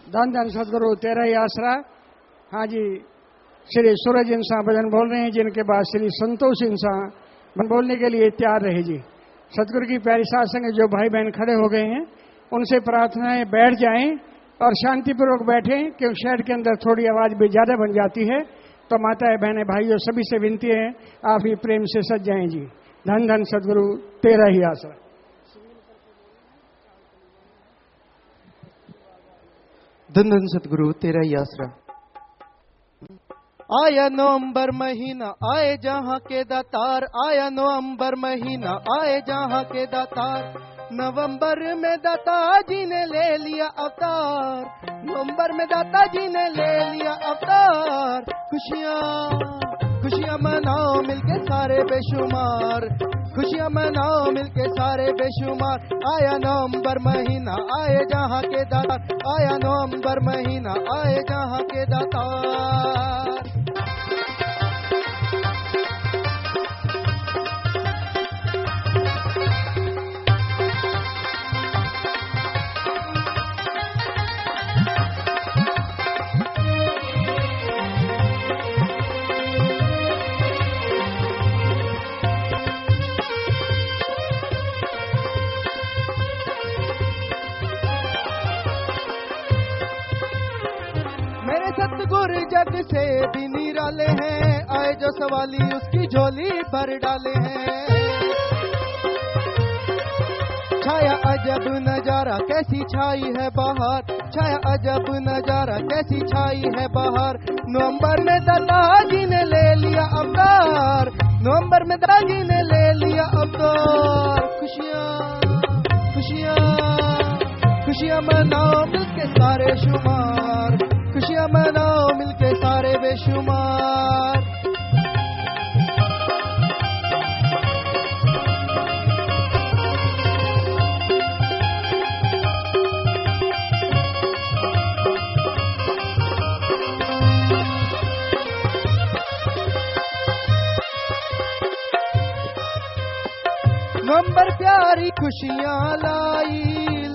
धन धन सदगुरु तेरा ही आसरा। हाँ जी, श्री सूरज इंसान भजन बोल रहे हैं, जिनके बाद श्री संतोष इंसान भजन बोलने के लिए तैयार रहे जी। सदगुरु की प्यारी साथ संग जो भाई बहन खड़े हो गए हैं, उनसे प्रार्थना है बैठ जाएं और शांतिपूर्वक बैठें, क्योंकि शहर के अंदर थोड़ी आवाज भी ज्यादा बन जाती है। तो माताएं बहनें भाइयों सभी से विनती है, आप ही प्रेम से सज जाएं जी। धन धन सदगुरु तेरा ही आसरा। धन धन सदगुरु तेरा ही आसरा। आया नवंबर महीना आए जहां के दातार, आया नवंबर महीना आए जहां के दातार। नवंबर में दाताजी ने ले लिया अवतार, नवंबर में दाताजी ने ले लिया अवतार। खुशियां खुशियां मनाओ मिलके सारे बेशुमार, खुशियां मनाओ मिलके सारे बेशुमार। आया नवंबर महीना आए जहां के दातार, आया नवंबर महीना आए जहां के दातार। सतगुरु जग से भी निराले हैं, आए जो सवाली उसकी झोली भर डाले हैं। छाया अजब नजारा कैसी छाई है बहार, छाया अजब नजारा कैसी छाई है बहार। नवंबर में दादाजी ने ले लिया अवतार, नवंबर में दादाजी ने ले लिया अवतार। खुशियां खुशियां खुशियां मनाओ मिलके सारे शुमार, खुशियां मनाओ मिलके सारे बेशुमार। नवंबर प्यारी खुशियां लाई,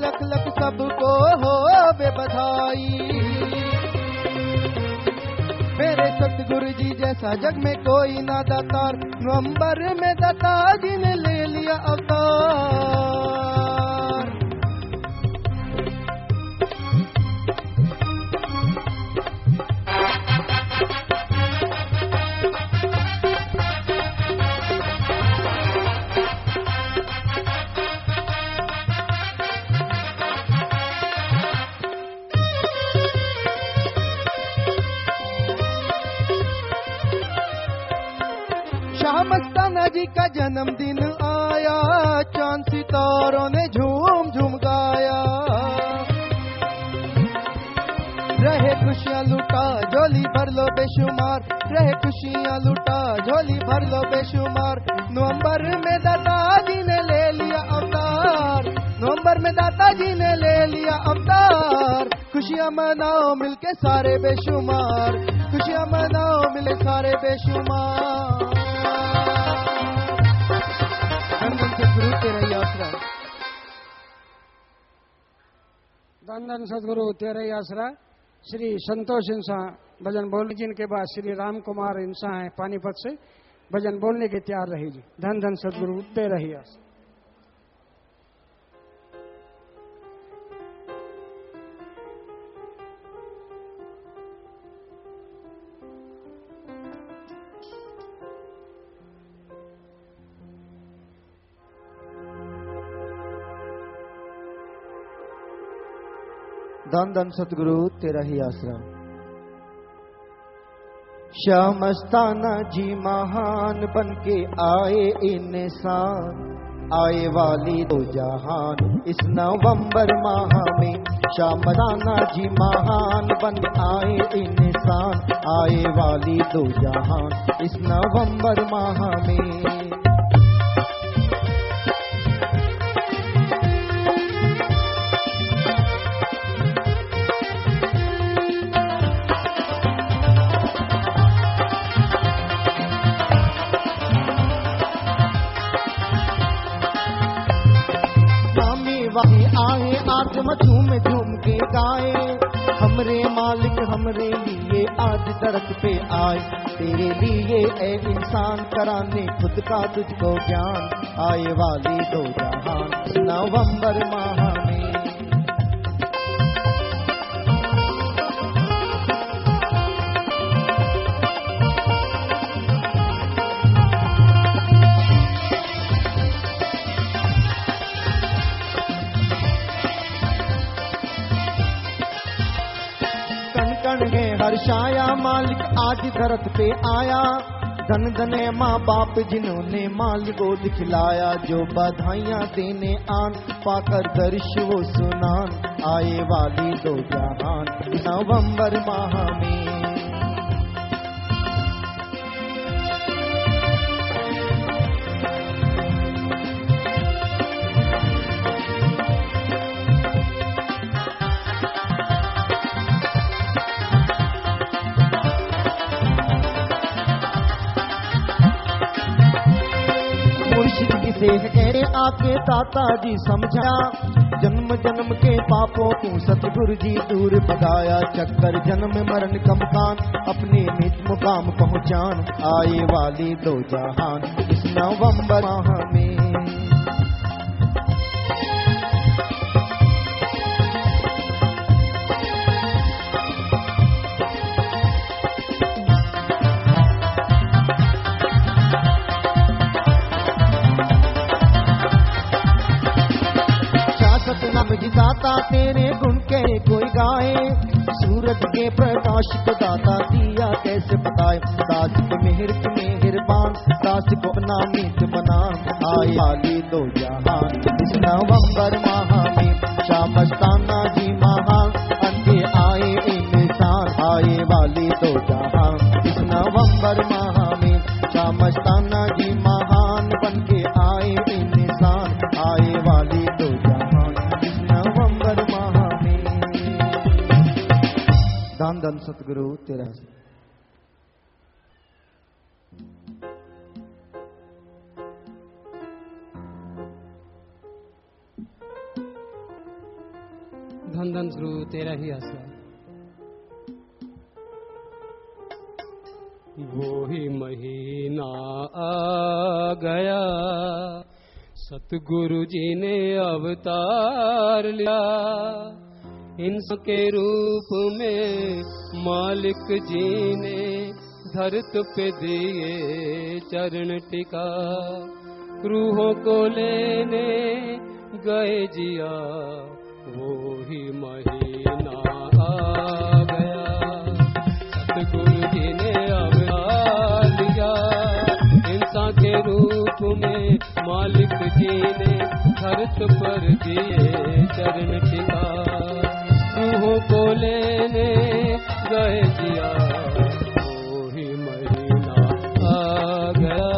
लख लख सबको हो बे बधाई। मेरे सतगुरु जी जैसा जग में कोई ना दातार, नवंबर में दाताजी ने ले लिया अवतार। मस्ताना जी का जन्मदिन आया, चांद सितारों ने झूम झूम गाया। रहे खुशियां लुटा झोली भर लो बेशुमार, रहे खुशियां लुटा झोली भर लो बेशुमार। नवंबर में दादाजी ने ले लिया अवतार, नवंबर में दादाजी ने ले लिया अवतार। खुशियां मनाओ मिलके सारे बेशुमार, खुशियां मनाओ मिले सारे बेशुमार। धन धन सदगुरु तेरा ही आसरा। श्री संतोष इंसान भजन बोलने, जिनके बाद श्री राम कुमार इंसान है पानीपत से, भजन बोलने के तैयार रहे जी। धन धन सदगुरु तेरा ही आसरा। धन धन सतगुरु तेरा ही आसरा। शाह मस्ताना जी महान बनके आए इंसान, आए वाली दो जहान इस नवंबर माह में। शाह मस्ताना जी महान बन आए इंसान, आए वाली दो जहान इस नवंबर माह में। आए आत्म झूम झूम के गाए, हमरे मालिक हमरे लिए आज दरख्त पे आए, तेरे लिए ए इंसान कराने खुद का तुझको ज्ञान, आए वाली दो जहान नवंबर माह में। हर्षाया मालिक आज धरत पे आया, धन धने माँ बाप जिन्होंने माल गोद खिलाया, जो बधाइयाँ देने आन पाकर दर्श वो सुनान, आए वाली दो जहान नवंबर माह में। कहरे आपके ताता जी समझा, जन्म जन्म के पापों को सतगुरु जी दूर भगाया, चक्कर जन्म मरण कमकान अपने निज मुकाम पहुँचान, आए वाली दो जहान इस नवंबर माह में। दाता तेरे गुण के कोई गाए, सूरज के प्रकाश को दाता दिया कैसे बताए, दास के मेहरबान दास को अपना मीत बना, आए वाली दो जहान इस नवंबर माह में। शामस्ताना जी महान अंधे आए इंसान, आए वाली दो जहान इस नवंबर माह में। शामस्ताना जी महान बन के आए इंसान, आए वाली दो जहान नवंबर माह में। धन धन सतगुरु तेरा। धन धन गुरु तेरा ही आसरा। वो ही महीना आ गया, सतगुरु जी ने अवतार लिया, इंसान के रूप में मालिक जी ने धरती पे दिए चरण टिका, रूहों को लेने गए जिया, वो ही महीना आ गया, सतगुरु जी ने अवतार लिया, इंसान के रूप में मालिक जी ने धरती पर दिए चरण टिका, रूहों को लेने गए जिया, वो ही महीना आ गया।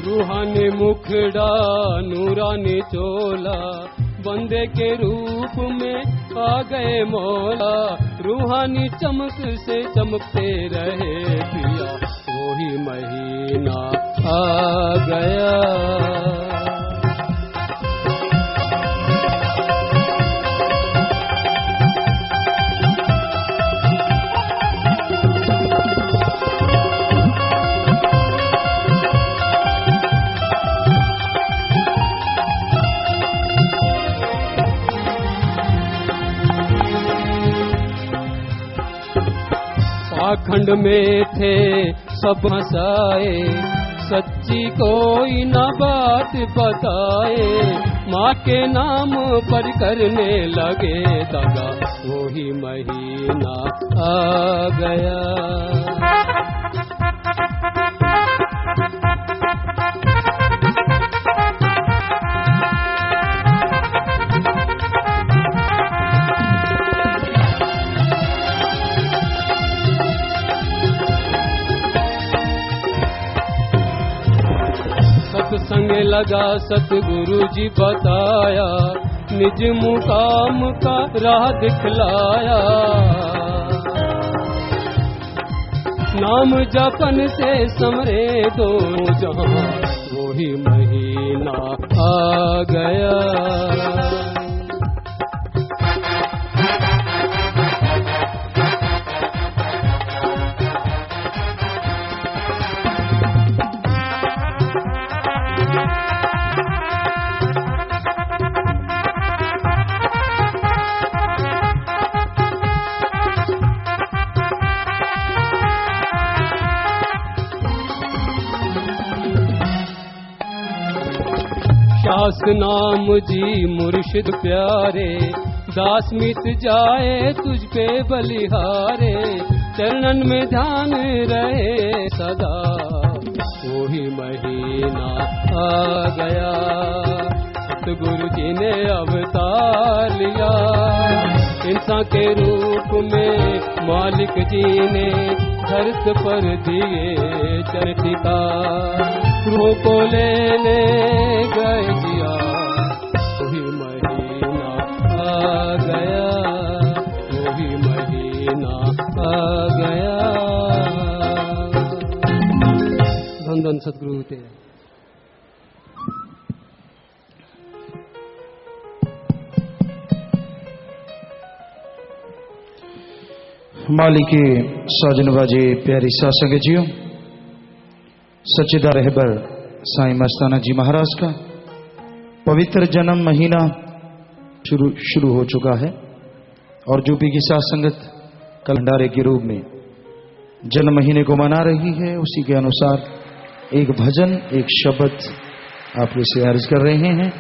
रूहानी मुखड़ा नूरानी चोला, बंदे के रूप में आ गए मौला, रूहानी चमक से चमकते रहे पिया, वही महीना आ गया। पाखंड में थे सब हंसाए, सच्ची कोई न बात बताए, माँ के नाम पर करने लगे दगा, वही महीना आ गया। लगा सतगुरु जी बताया, निज मुकाम का राह दिखलाया। नाम जपन से समरे दोनों जहां, वही महीना आ गया। दास नाम जी मुर्शिद प्यारे, दास मिट जाए तुझ पे बलिहारे। चरणन में ध्यान रहे सदा, वही महीना आ गया। सतगुरु जी ने अवतार लिया, इंसान के रूप में मालिक जी ने धरत पर दिए चरटिका। रूह को लेने गए जिया, वही महीना आ गया, वही महीना आ गया। धन धन सतगुरु तेरे। मालिके साजन बाजे प्यारी सासंग जियो, सच्चिदा रहबर साईं मस्ताना जी महाराज का पवित्र जन्म महीना शुरू हो चुका है। और जो भी की साथ संगत कल भंडारे के रूप में जन्म महीने को मना रही है, उसी के अनुसार एक भजन एक शब्द आप लोग से अर्ज कर रहे हैं।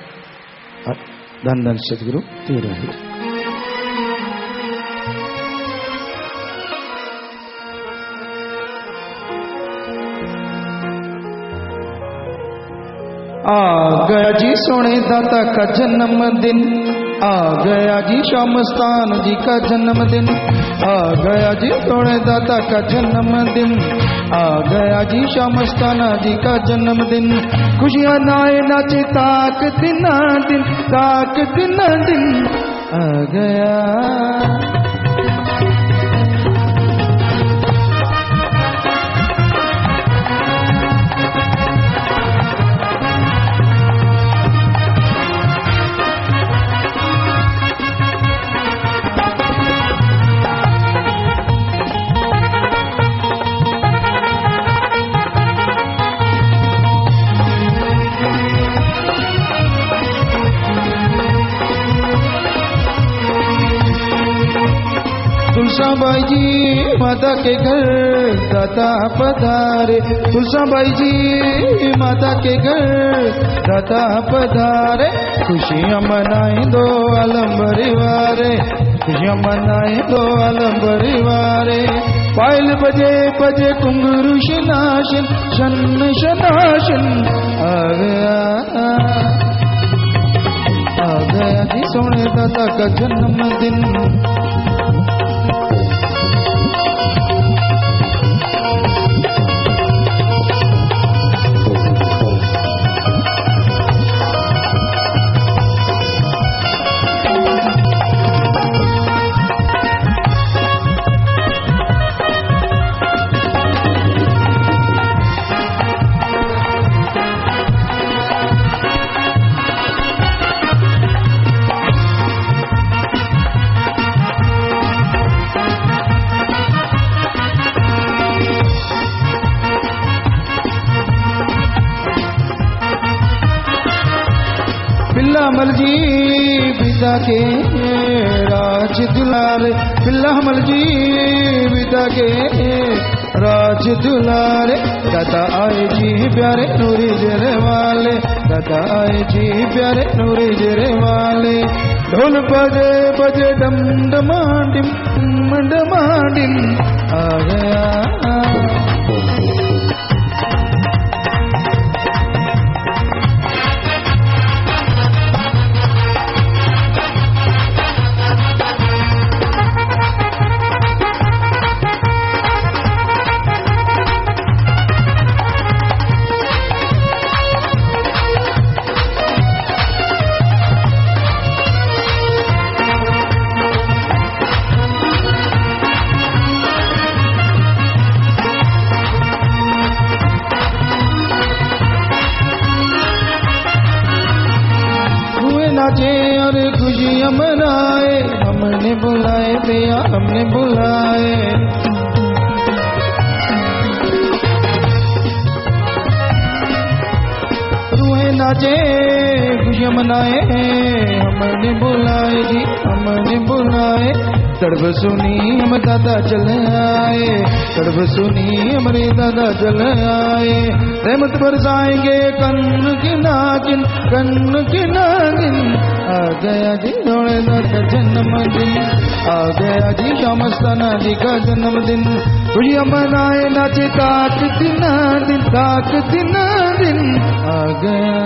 धन धन सतगुरु तेरा है। आ गया जी सोने दाता का जन्मदिन, आ गया जी शामस्तान जी का जन्मदिन। आ गया जी सोने दाता का जन्मदिन, आ गया जी शामस्तान जी का जन्मदिन। खुशियां नाए नाचे ताक दिन दिन, ताक दिन दिन आ गया। तुलसाबाई जी माता के घर दाता पधारे, तुलसाबाई जी माता के घर दाता पधारे। खुशियां मनाए दो आलम परिवारे, खुशियां मनाए दो आलम परिवारे। पायल बजे बजे घुंघरू शनाशन, शन शनाशन आ गया जी सोने दाता का जन्मदिन। पिल्लामल जी विदा के राज दुलारे, पिल्लामल जी विदा के राज दुलारे। दादा आए जी प्यारे नूरी जरे वाले, दादा आए जी प्यारे नूरी जरे वाले। ढोल बजे बजे डम डमाडिम डमाडिम आ गया। हमने बुलाए। रूहें नाचे खुशियाँ मनाए, हमने बुलाए जी हमने बुलाए। तड़प सुनी हम दादा चल आए, तड़प सुनी हमारे दादा चल आए। रहमत बरसाएंगे कन की नागिन, कन की नागिन। आ गया जी जोड़े दादा जन्मदिन, आ गया जी शामस्ताना जी का जन्मदिन। खुशियाँ मनाए नाचे ताक दिन दिन, ताक दिन दिन। आ गया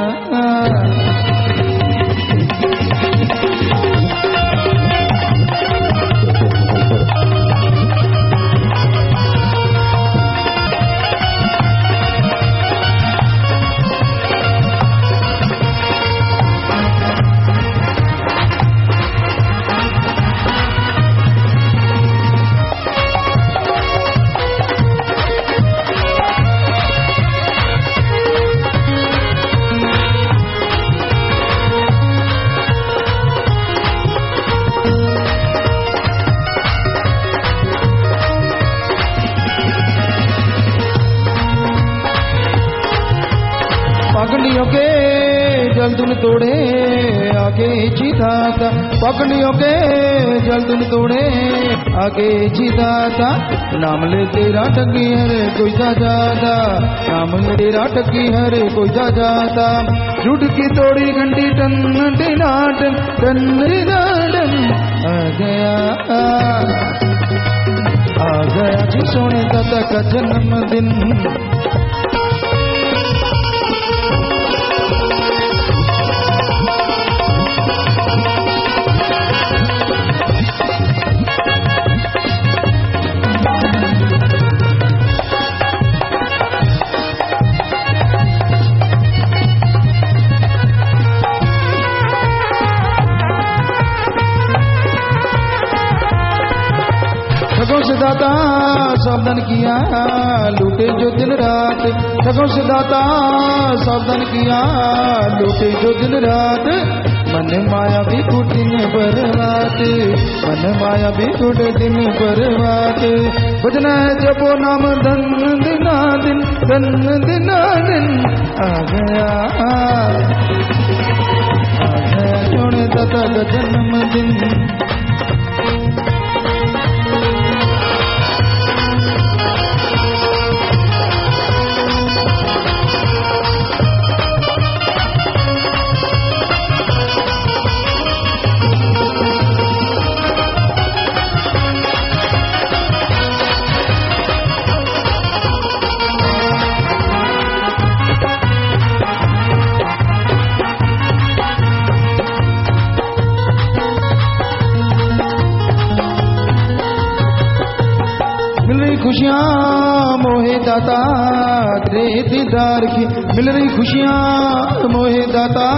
पगड़ियों के जल्दुन तोड़े आगे जीताता, पगड़ियों के जल्दुन तोड़े आगे जीताता। नाम ले तेरा टकी हरे कोई जा जाता, नाम ले तेरा टकी हरे कोई जा जाता। झूठ की तोड़ी घंटी टन डिनाटन टन डिनाटन। आ गया जी सोने दादा का जन्मदिन। ठगों से दाता सावधान किया लूटे जो दिन रात, ठगों से दाता सावधान किया लूटे जो दिन रात। मन माया भी कुट दिन बर्बाद, मन माया भी कुट दिन बर्बाद। भजना है जपो नाम धन दिना दिन, धन दिना दिन। आ गया जोड़े दादा का जन्मदिन। खुशियाँ मोहे दाता तेरे दीदार की, मिल रही खुशियाँ मोहे दाता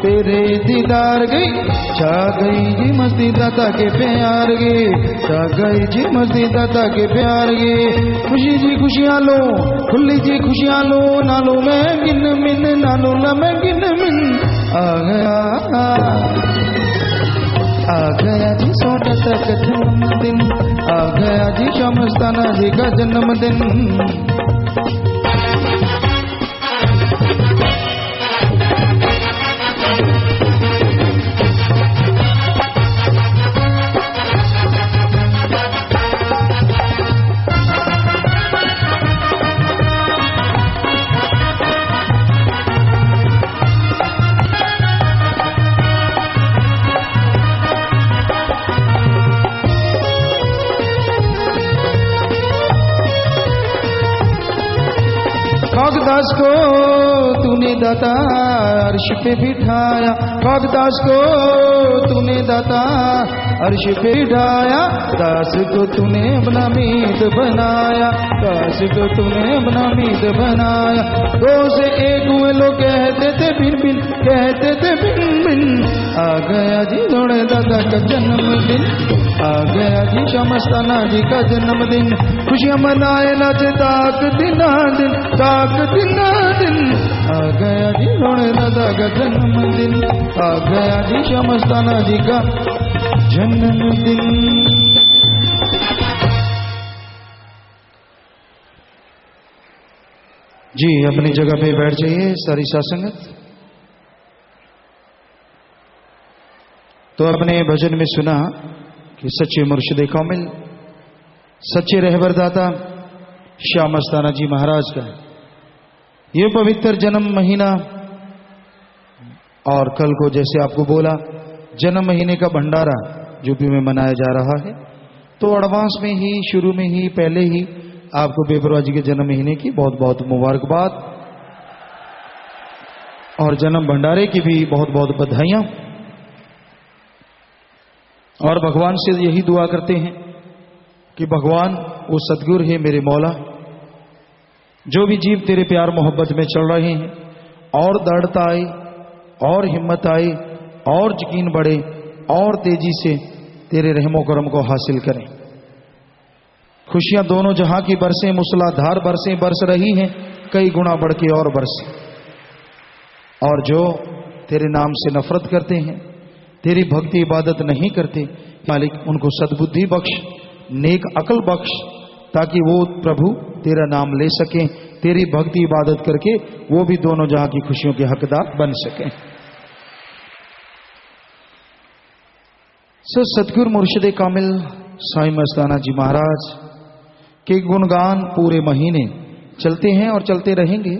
तेरे दीदार गई। छा गई जी मस्ती दाता के प्यार गे, छा गई जी मस्ती दाता के प्यार गे। खुशी जी खुशियाँ लो, खुली जी खुशियाँ लो, नालो में गिन मिन, नालो ला में गिन मिन। आ गया जी सोटा तक जन्मदिन, आ गया जी शामस्ताना जी का जन्मदिन। कागदास को तूने दाता अर्श पे बिठाया, कागदास को तूने दाता अर्श पे बिठाया। दास को तूने अपना मीत बनाया, दास को तूने अपना मीत बनाया। दो से एक हुए लोग कहते थे भिन भिन, कहते थे भिन भिन। आ गया जी जोड़े दादा का जन्मदिन, आ गया जी शामस्ताना जी का जन्मदिन। खुशियाँ मनाए नाचे ताक दिना दिन, ताक दिना दिन। आ गया जी जोड़े दादा का जन्मदिन, आ गया जी शामस्ताना जी का जन्मदिन। जी अपनी जगह पे बैठ जाइए सारी सासंगत। तो अपने भजन में सुना कि सच्चे मुर्शिद कामिल, सच्चे रहबरदाता श्याम मस्ताना जी महाराज का ये पवित्र जन्म महीना, और कल को जैसे आपको बोला जन्म महीने का भंडारा यूपी में मनाया जा रहा है, तो एडवांस में ही, शुरू में ही, पहले ही आपको बेपरवाह जी के जन्म महीने की बहुत बहुत मुबारकबाद और जन्म भंडारे की भी बहुत बहुत बधाइयां। और भगवान से यही दुआ करते हैं कि भगवान वो सतगुरु है मेरे मौला, जो भी जीव तेरे प्यार मोहब्बत में चल रहे हैं और दृढ़ता आए और हिम्मत आए और यकीन बढ़े और तेजी से तेरे रहमो करम को हासिल करें। खुशियां दोनों जहां की बरसें, मूसलाधार बरसें बरस रही हैं, कई गुना बढ़ के और बरसें। और जो तेरे नाम से नफरत करते हैं, तेरी भक्ति इबादत नहीं करते, मालिक उनको सद्बुद्धि बख्श, नेक अकल बख्श, ताकि वो प्रभु तेरा नाम ले सकें, तेरी भक्ति इबादत करके वो भी दोनों जहां की खुशियों के हकदार बन सकें। सतगुरु मुर्शिद कामिल साईं मस्ताना जी महाराज के गुणगान पूरे महीने चलते हैं और चलते रहेंगे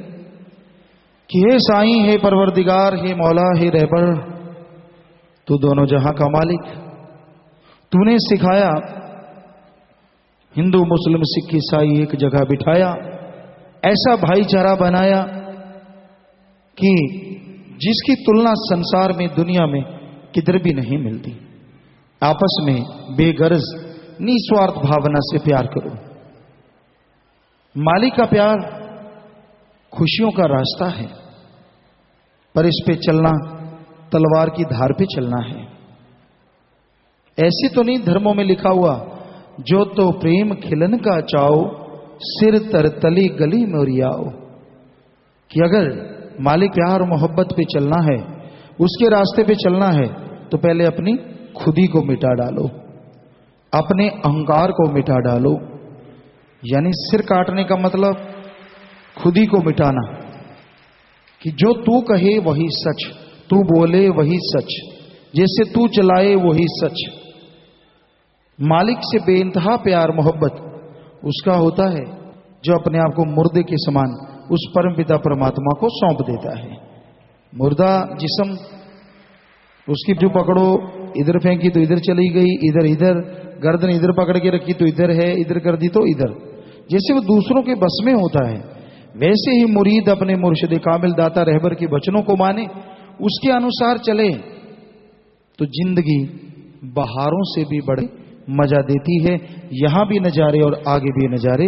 कि हे साईं, हे परवरदिगार, हे मौला, हे रहबर, तू दोनों जहां का मालिक, तूने सिखाया हिंदू मुस्लिम सिख ईसाई एक जगह बिठाया, ऐसा भाईचारा बनाया कि जिसकी तुलना संसार में, दुनिया में किधर भी नहीं मिलती। आपस में बेगर्ज निस्वार्थ भावना से प्यार करो। मालिक का प्यार खुशियों का रास्ता है, पर इस पे चलना तलवार की धार पे चलना है। ऐसे तो नहीं धर्मों में लिखा हुआ, जो तो प्रेम खिलन का चाओ, सिर तर तली गली मोरियाओ, कि अगर मालिक प्यार मोहब्बत पे चलना है, उसके रास्ते पे चलना है, तो पहले अपनी खुदी को मिटा डालो, अपने अहंकार को मिटा डालो। यानी सिर काटने का मतलब खुदी को मिटाना, कि जो तू कहे वही सच, तू बोले वही सच, जैसे तू चलाए वही सच। मालिक से बेइंतहा प्यार मोहब्बत उसका होता है जो अपने आप को मुर्दे के समान उस परमपिता परमात्मा को सौंप देता है। मुर्दा जिस्म, उसकी जो पकड़ो, इधर फेंकी तो इधर चली गई, इधर इधर, गर्दन इधर पकड़ के रखी तो इधर है, इधर कर दी तो इधर, जैसे वो दूसरों के बस में होता है, वैसे ही मुरीद अपने मुर्शिद कामिल दाता रहबर के वचनों को माने, उसके अनुसार चले, तो जिंदगी बहारों से भी बड़े मजा देती है। यहां भी नजारे और आगे भी नजारे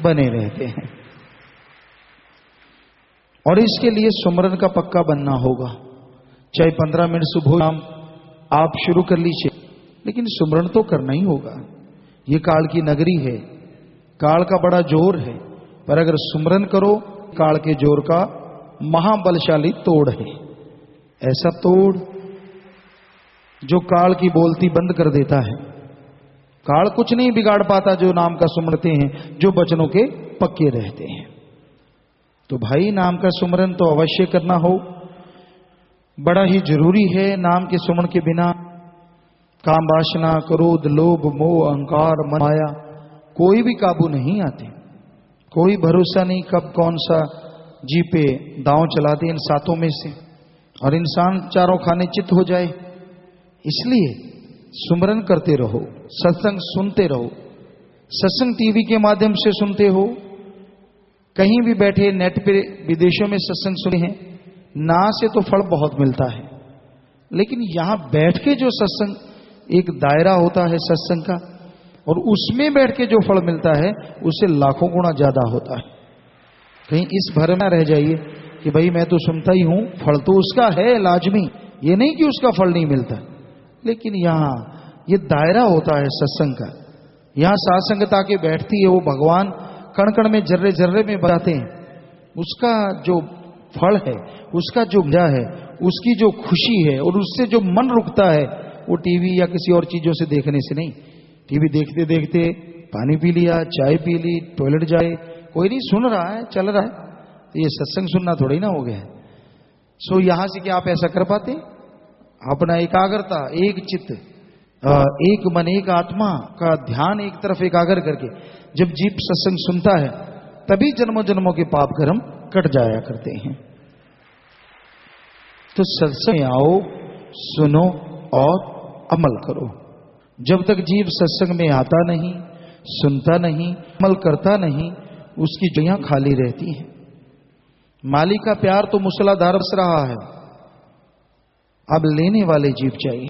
बने रहते हैं। और इसके लिए सुमरन का पक्का बनना होगा। चाहे 15 मिनट सुबह शाम आप शुरू कर लीजिए, लेकिन सुमरन तो करना ही होगा। ये काल की नगरी है, काल का बड़ा जोर है, पर अगर सुमरन करो, काल के जोर का महाबलशाली तोड़ है। ऐसा तोड़ जो काल की बोलती बंद कर देता है। काल कुछ नहीं बिगाड़ पाता जो नाम का सुमरते हैं, जो बचनों के पक्के रहते हैं। तो भाई नाम का सुमरन तो अवश्य करना हो, बड़ा ही जरूरी है। नाम के सुमन के बिना काम वासना, क्रोध, लोभ, मोह, अहंकार, मन, माया कोई भी काबू नहीं आते। कोई भरोसा नहीं कब कौन सा जी पे दांव चला दे इन सातों में से, और इंसान चारों खाने चित हो जाए। इसलिए सुमरन करते रहो, सत्संग सुनते रहो। सत्संग टीवी के माध्यम से सुनते हो, कहीं भी बैठे नेट पे विदेशों में सत्संग सुने हैं, ना से तो फल बहुत मिलता है, लेकिन यहां बैठ के जो सत्संग, एक दायरा होता है सत्संग का, और उसमें बैठ के जो फल मिलता है उससे लाखों गुना ज्यादा होता है। कहीं इस भर में रह जाइए कि भाई मैं तो सुनता ही हूं, फल तो उसका है लाजमी, ये नहीं कि उसका फल नहीं मिलता। लेकिन यहां ये दायरा होता है सत्संग का, यहां साथ संगत आके बैठती है, वो भगवान कण कण में, जर्रे जर्रे में बताते हैं। उसका जो फल है, उसका जो मजा है, उसकी जो खुशी है, और उससे जो मन रुकता है, वो टीवी या किसी और चीजों से देखने से नहीं। टीवी देखते देखते पानी पी लिया, चाय पी ली, टॉयलेट जाए, कोई नहीं सुन रहा है, चल रहा है, तो ये सत्संग सुनना थोड़ी ना हो गया है। सो यहां से क्या आप ऐसा कर पाते? अपना एकाग्रता, एक चित्त, एक मन, एक आत्मा का ध्यान एक तरफ एकाग्र करके जब जीव सत्संग सुनता है तभी जन्मों जन्मों के पाप कर्म कट जाया करते हैं। तो सत्संग में आओ, सुनो और अमल करो। जब तक जीव सत्संग में आता नहीं, सुनता नहीं, अमल करता नहीं, उसकी जगह खाली रहती है। मालिक का प्यार तो मूसलाधार बरस रहा है, अब लेने वाले जीव चाहिए।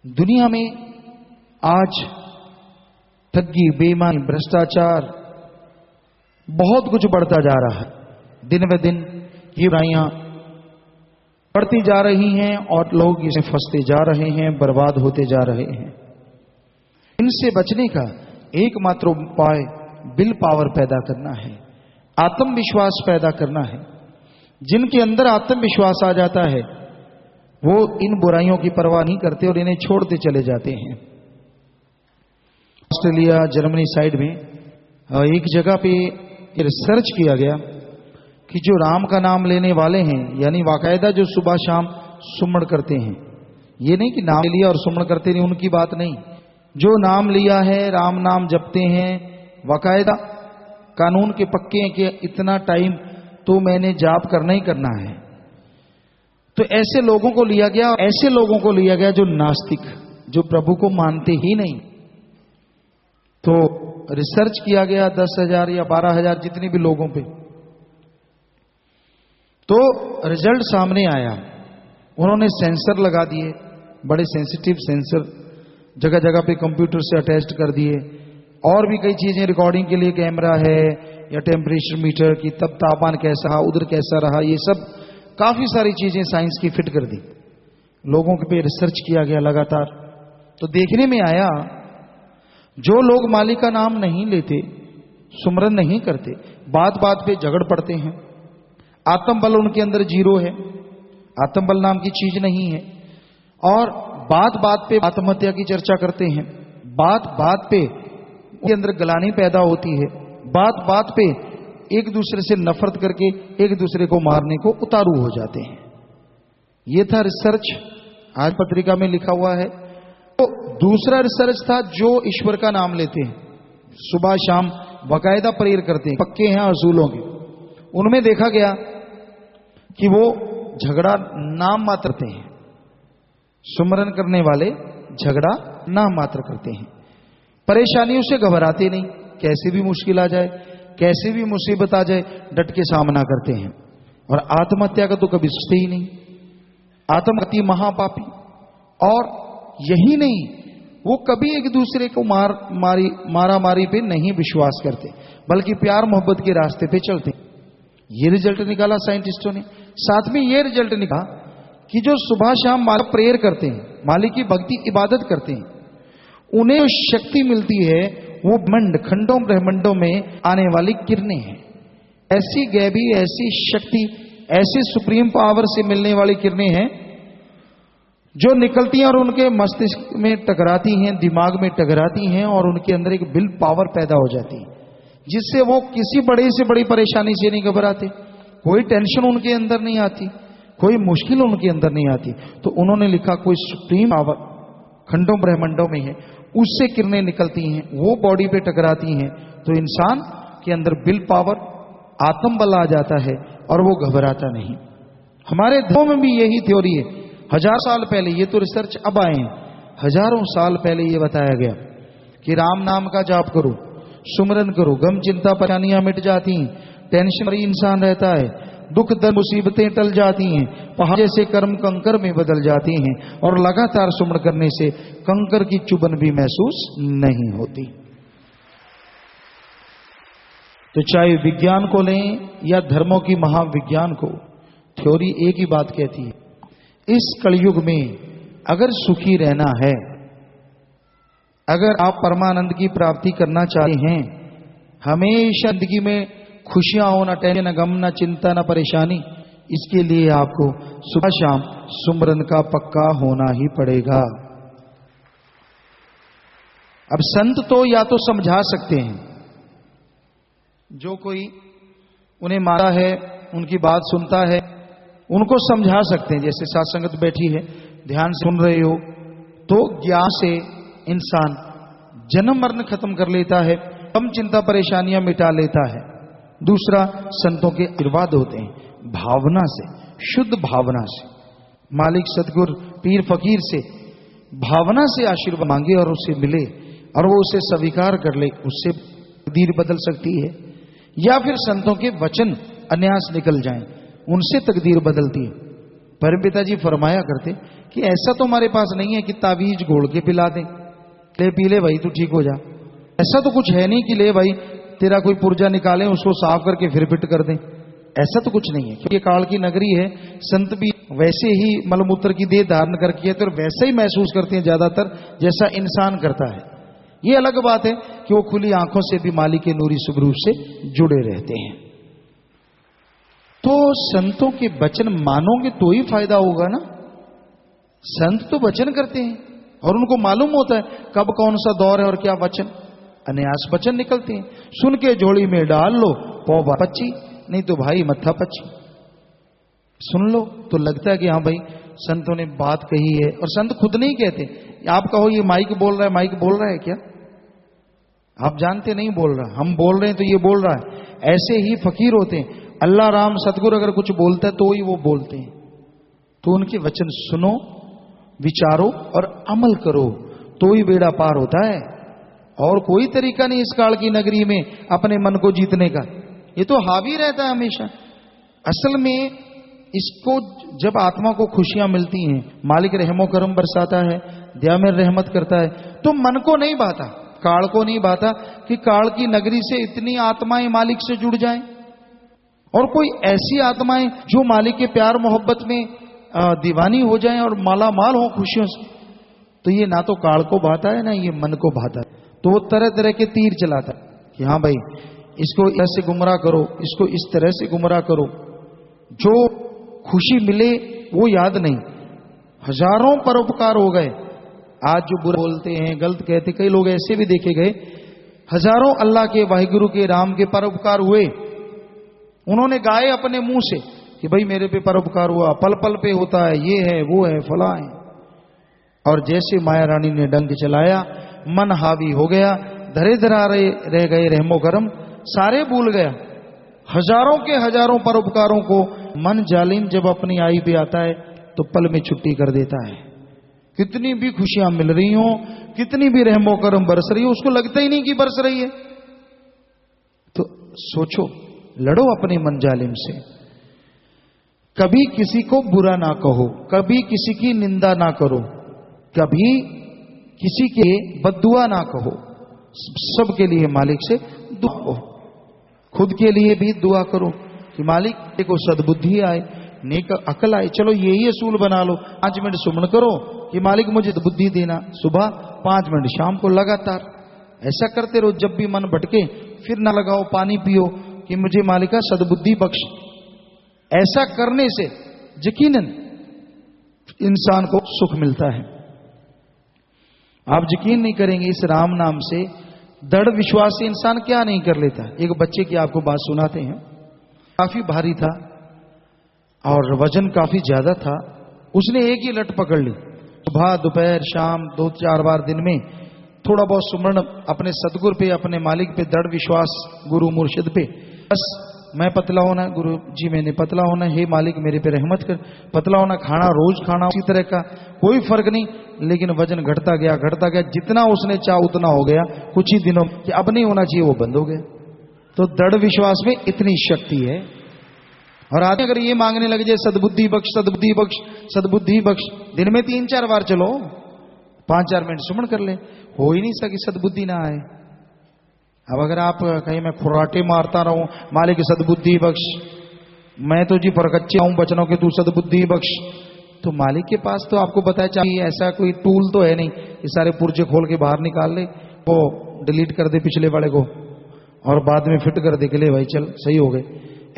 दुनिया में आज ठगी, बेईमानी, भ्रष्टाचार बहुत कुछ बढ़ता जा रहा है। दिन ब दिन ये बुराइयां बढ़ती जा रही हैं और लोग इसे फंसते जा रहे हैं, बर्बाद होते जा रहे हैं। इनसे बचने का एकमात्र उपाय विल पावर पैदा करना है, आत्मविश्वास पैदा करना है। जिनके अंदर आत्मविश्वास आ जाता है वो इन बुराइयों की परवाह नहीं करते और इन्हें छोड़ते चले जाते हैं। ऑस्ट्रेलिया, जर्मनी साइड में एक जगह पे रिसर्च किया गया कि जो राम का नाम लेने वाले हैं, यानी बाकायदा जो सुबह शाम सुमन करते हैं, ये नहीं कि नाम लिया और सुमन करते नहीं, उनकी बात नहीं, जो नाम लिया है, राम नाम जपते हैं, बाकायदा कानून के पक्के हैं कि इतना टाइम तो मैंने जाप करना ही करना है। तो ऐसे लोगों को लिया गया, ऐसे लोगों को लिया गया जो नास्तिक, जो प्रभु को मानते ही नहीं। तो रिसर्च किया गया 10,000 या 12,000 जितने भी लोगों पे, तो रिजल्ट सामने आया। उन्होंने सेंसर लगा दिए, बड़े सेंसिटिव सेंसर जगह जगह पे कंप्यूटर से अटैच्ड कर दिए, और भी कई चीजें रिकॉर्डिंग के लिए कैमरा है या टेम्परेचर मीटर की, तब तापमान कैसा रहा, उधर कैसा रहा, ये सब काफी सारी चीजें साइंस की फिट कर दी। लोगों के पे रिसर्च किया गया लगातार। तो देखने में आया जो लोग मालिक का नाम नहीं लेते, सुमरन नहीं करते, बात बात पे झगड़ पड़ते हैं, आत्मबल उनके अंदर जीरो है, आत्मबल नाम की चीज नहीं है, और बात बात पे आत्महत्या की चर्चा करते हैं, बात बात पे उनके अंदर गलानी पैदा होती है, बात बात पे एक दूसरे से नफरत करके एक दूसरे को मारने को उतारू हो जाते हैं। ये था रिसर्च, आज पत्रिका में लिखा हुआ है। तो दूसरा रिसर्च था जो ईश्वर का नाम लेते हैं, सुबह शाम बाकायदा प्रेयर करते हैं, पक्के हैं असूलों के, उनमें देखा गया कि वो झगड़ा नाम मात्र करते हैं। सुमरन करने वाले झगड़ा नाम मात्र करते हैं, परेशानियों से घबराते नहीं, कैसे भी मुश्किल आ जाए, कैसे भी मुसीबत आ जाए, डट के सामना करते हैं। और आत्महत्या का तो कभी सोचते ही नहीं। आत्महत्या महापापी। और यही नहीं, वो कभी एक दूसरे को मारा मारी पे नहीं विश्वास करते, बल्कि प्यार मोहब्बत के रास्ते पे चलते। ये रिजल्ट निकाला साइंटिस्टों ने। साथ में ये रिजल्ट निकाला कि जो सुबह शाम मालिक प्रेयर करते हैं, मालिक की भक्ति इबादत करते हैं, उन्हें जो शक्ति मिलती है वो ब्रह्मांड, खंडों ब्रह्मंडों में आने वाली किरणें हैं। ऐसी गैबी, ऐसी शक्ति, ऐसे सुप्रीम पावर से मिलने वाली किरणें हैं जो निकलती हैं और उनके मस्तिष्क में टकराती हैं, दिमाग में टकराती हैं, और उनके अंदर एक विल पावर पैदा हो जाती है, जिससे वो किसी बड़े से बड़ी परेशानी से नहीं घबराते, कोई टेंशन उनके अंदर नहीं आती, कोई मुश्किल उनके अंदर नहीं आती। तो उन्होंने लिखा कोई सुप्रीम पावर खंडों ब्रह्मंडों में है, उससे किरणें निकलती हैं, वो बॉडी पे टकराती हैं, तो इंसान के अंदर विल पावर, आत्मबल आ जाता है और वो घबराता नहीं। हमारे धर्मों में भी यही थ्योरी है। 1000 साल पहले, ये तो रिसर्च अब आए हैं, हजारों साल पहले ये बताया गया कि राम नाम का जाप करो, सुमरन करो, गम चिंता परेशानियां मिट जाती हैं, टेंशन फ्री इंसान रहता है, दुख दर्द मुसीबतें टल जाती हैं, पहाड़ जैसे कर्म कंकर में बदल जाती हैं, और लगातार सुमन करने से कंकर की चुभन भी महसूस नहीं होती। तो चाहे विज्ञान को लें या धर्मों की महाविज्ञान को, थ्योरी एक ही बात कहती है, इस कलयुग में अगर सुखी रहना है, अगर आप परमानंद की प्राप्ति करना चाहते हैं, हमेशा जिंदगी में खुशियां हो, ना टेंशन, ना गम, ना चिंता, ना परेशानी, इसके लिए आपको सुबह शाम सुमरन का पक्का होना ही पड़ेगा। अब संत तो या तो समझा सकते हैं, जो कोई उन्हें माना है, उनकी बात सुनता है, उनको समझा सकते हैं। जैसे सत्संगत बैठी है, ध्यान सुन रहे हो, तो ज्ञान से इंसान जन्म मरण खत्म कर लेता है, कम चिंता परेशानियां मिटा लेता है। दूसरा, संतों के आशीर्वाद होते हैं भावना से, शुद्ध भावना से। मालिक सतगुरु पीर फकीर से भावना से आशीर्वाद मांगे और उसे मिले और वो उसे स्वीकार कर ले, उससे तकदीर बदल सकती है। या फिर संतों के वचन अन्यास निकल जाएं, उनसे तकदीर बदलती है। परमपिता जी फरमाया करते कि ऐसा तो हमारे पास नहीं है कि तावीज घोल के पिला दें, ले पी ले भाई तू ठीक हो जा। ऐसा तो कुछ है नहीं कि ले भाई तेरा कोई पुर्जा निकालें, उसको साफ करके फिर फिट कर दें। ऐसा तो कुछ नहीं है, क्योंकि ये काल की नगरी है। संत भी वैसे ही मलमूत्र की देह धारण करके तो वैसे ही महसूस करते हैं ज्यादातर जैसा इंसान करता है। ये अलग बात है कि वो खुली आंखों से भी मालिक के नूरी सुबरूप से जुड़े रहते हैं। तो संतों के वचन मानोगे तो ही फायदा होगा ना। संत तो वचन करते हैं और उनको मालूम होता है कब कौन सा दौर है और क्या वचन, अन्यास वचन निकलते हैं। सुन के झोली में डाल लो पौवा पच्ची, नहीं तो भाई मत्था पच्ची। सुन लो तो लगता है कि हाँ भाई संतों ने बात कही है। और संत खुद नहीं कहते, आप कहो ये माइक बोल रहा है, माइक बोल रहा है क्या? आप जानते नहीं बोल रहा, हम बोल रहे हैं तो ये बोल रहा है। ऐसे ही फकीर होते हैं, अल्लाह राम सतगुरु अगर कुछ बोलता है तो ही वो बोलते हैं। तो उनके वचन सुनो, विचारो और अमल करो तो ही बेड़ा पार होता है। और कोई तरीका नहीं इस काल की नगरी में अपने मन को जीतने का, ये तो हावी रहता है हमेशा। असल में इसको जब आत्मा को खुशियां मिलती हैं, मालिक रहमो करम बरसाता है, दया में रहमत करता है, तो मन को नहीं भाता, काल को नहीं भाता कि काल की नगरी से इतनी आत्माएं मालिक से जुड़ जाएं। और कोई ऐसी आत्माएं जो मालिक के प्यार मोहब्बत में दीवानी हो जाएं और माला माल हो खुशियों से, तो ये ना तो काल को भाता है ना ये मन को भाता है। तो वो तरह तरह के तीर चलाता है कि हाँ भाई इसको ऐसे गुमराह करो, इसको इस तरह से गुमराह करो। जो खुशी मिले वो याद नहीं, हजारों परोपकार हो गए। आज जो बुरा बोलते हैं, गलत कहते, कई लोग ऐसे भी देखे गए, हजारों अल्लाह के, वाहिगुरु के, राम के परोपकार हुए। उन्होंने गाए अपने मुंह से कि भाई मेरे पे परोपकार हुआ, पल पल पे होता है, ये है वो है फला है। और जैसे माया रानी ने डंक चलाया, मन हावी हो गया, धरे धरा रह गए रहमो करम, सारे भूल गया। हजारों के हजारों परोपकारों को मन जालिम जब अपनी आई पे आता है तो पल में छुट्टी कर देता है। कितनी भी खुशियां मिल रही हो, कितनी भी रहमो करम बरस रही हो, उसको लगता ही नहीं कि बरस रही है। तो सोचो, लड़ो अपने मन जालिम से। कभी किसी को बुरा ना कहो, कभी किसी की निंदा ना करो, कभी किसी के बद्दुआ ना कहो। सबके लिए मालिक से दुआ करो, खुद के लिए भी दुआ करो कि मालिक देखो सद्बुद्धि आए, नेक अकल आए। चलो यही असूल बना लो, 5 मिनट सुमन करो कि मालिक मुझे बुद्धि देना, सुबह 5 मिनट, शाम को लगातार ऐसा करते रहो। जब भी मन भटके फिर ना लगाओ, पानी पियो कि मुझे मालिका सद्बुद्धि बख्श। ऐसा करने से यकीनन इंसान को सुख मिलता है। आप यकीन नहीं करेंगे, इस राम नाम से दृढ़ विश्वास से इंसान क्या नहीं कर लेता। एक बच्चे की आपको बात सुनाते हैं, काफी भारी था और वजन काफी ज्यादा था। उसने एक ही लट पकड़ ली, सुबह दोपहर शाम 2-4 बार दिन में थोड़ा बहुत सुमरण अपने सतगुरु पे, अपने मालिक पे दृढ़ विश्वास, गुरु मुर्शिद पे। बस मैं पतला होना, गुरु जी मैंने पतला होना, हे मालिक मेरे पे रहमत कर। पतला होना, खाना रोज खाना उसी तरह का, कोई फर्क नहीं। लेकिन वजन घटता गया, जितना उसने चाहा उतना हो गया। कुछ ही दिनों कि अब नहीं होना चाहिए वो बंद हो गया। तो दृढ़ विश्वास में इतनी शक्ति है। और आदमी अगर ये मांगने लग जाए सद्बुद्धि बख्श, सद्बुद्धि बख्श, सद्बुद्धि बख्श, दिन में 3-4 बार चलो, 5-4 मिनट सुमन कर ले, हो ही नहीं सकी सद्बुद्धि ना आए। अब अगर आप कहीं मैं खुराटे मारता रहूं मालिक सद्बुद्धि बख्श, मैं तो जी परकच्चे आऊं बचनों के, तू सद्बुद्धि बख्श, तो मालिक के पास तो आपको पता है चाहिए ऐसा कोई टूल तो है नहीं कि सारे पुर्जे खोल के बाहर निकाल ले, वो डिलीट कर दे पिछले वाले को और बाद में फिट कर दे के ले भाई चल सही हो गए।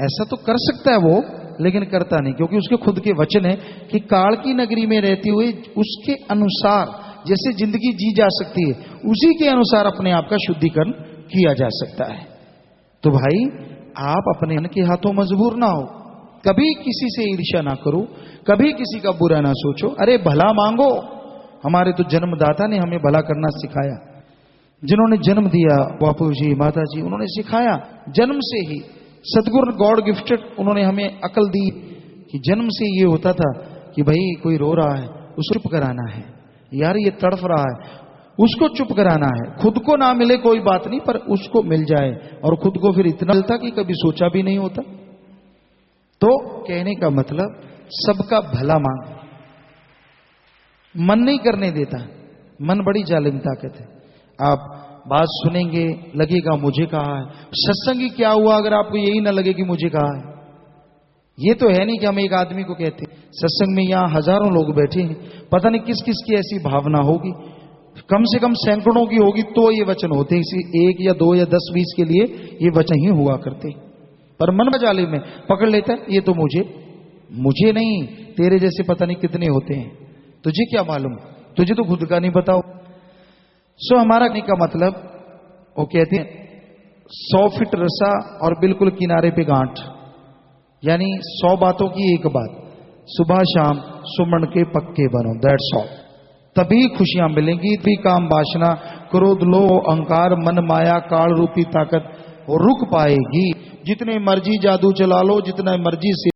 ऐसा तो कर सकता है वो, लेकिन करता नहीं, क्योंकि उसके खुद के वचन है कि काल की नगरी में रहते हुए उसके अनुसार जैसे जिंदगी जी जा सकती है, उसी के अनुसार अपने आप का शुद्धिकरण किया जा सकता है। तो भाई आप अपने मन के हाथों मजबूर ना हो, कभी किसी से ईर्ष्या ना करो, कभी किसी का बुरा ना सोचो। अरे भला मांगो। हमारे तो जन्मदाता ने हमें भला करना सिखाया, जिन्होंने जन्म दिया बापू जी माता जी, उन्होंने सिखाया जन्म से ही। सदगुरु गॉड गिफ्टेड, उन्होंने हमें अकल दी कि जन्म से ये होता था कि भाई कोई रो रहा है उसको चुप कराना है, यार ये तड़फ रहा है उसको चुप कराना है। खुद को ना मिले कोई बात नहीं, पर उसको मिल जाए, और खुद को फिर इतना मिलता कि कभी सोचा भी नहीं होता। तो कहने का मतलब सबका भला मांग, मन नहीं करने देता। मन बड़ी जालिम ताकत है। आप बात सुनेंगे लगेगा मुझे कहा है। सत्संग ही क्या हुआ अगर आपको यही ना लगे कि मुझे कहा है। ये तो है नहीं कि हम एक आदमी को कहते हैं। सत्संग में यहां हजारों लोग बैठे हैं, पता नहीं किस किस की ऐसी भावना होगी, कम से कम सैकड़ों की होगी तो ये वचन होते हैं। इसी 1 या 2 या 10 20 के लिए ये वचन ही हुआ करते, पर मन जालिम में पकड़ लेता है। ये तो मुझे नहीं, तेरे जैसे पता नहीं कितने होते हैं, तुझे क्या मालूम, तुझे तो खुद का नहीं बताओ। सो हमारा कहने का मतलब, वो कहते हैं 100 फीट रसा और बिल्कुल किनारे पे गांठ, यानी 100 बातों की एक बात, सुबह शाम सुमन के पक्के बनो, दैट्स ऑल। तभी खुशियां मिलेंगी, तभी काम वासना क्रोध लोभ अहंकार मन माया काल रूपी ताकत रुक पाएगी। जितने मर्जी जादू चला लो, जितना मर्जी से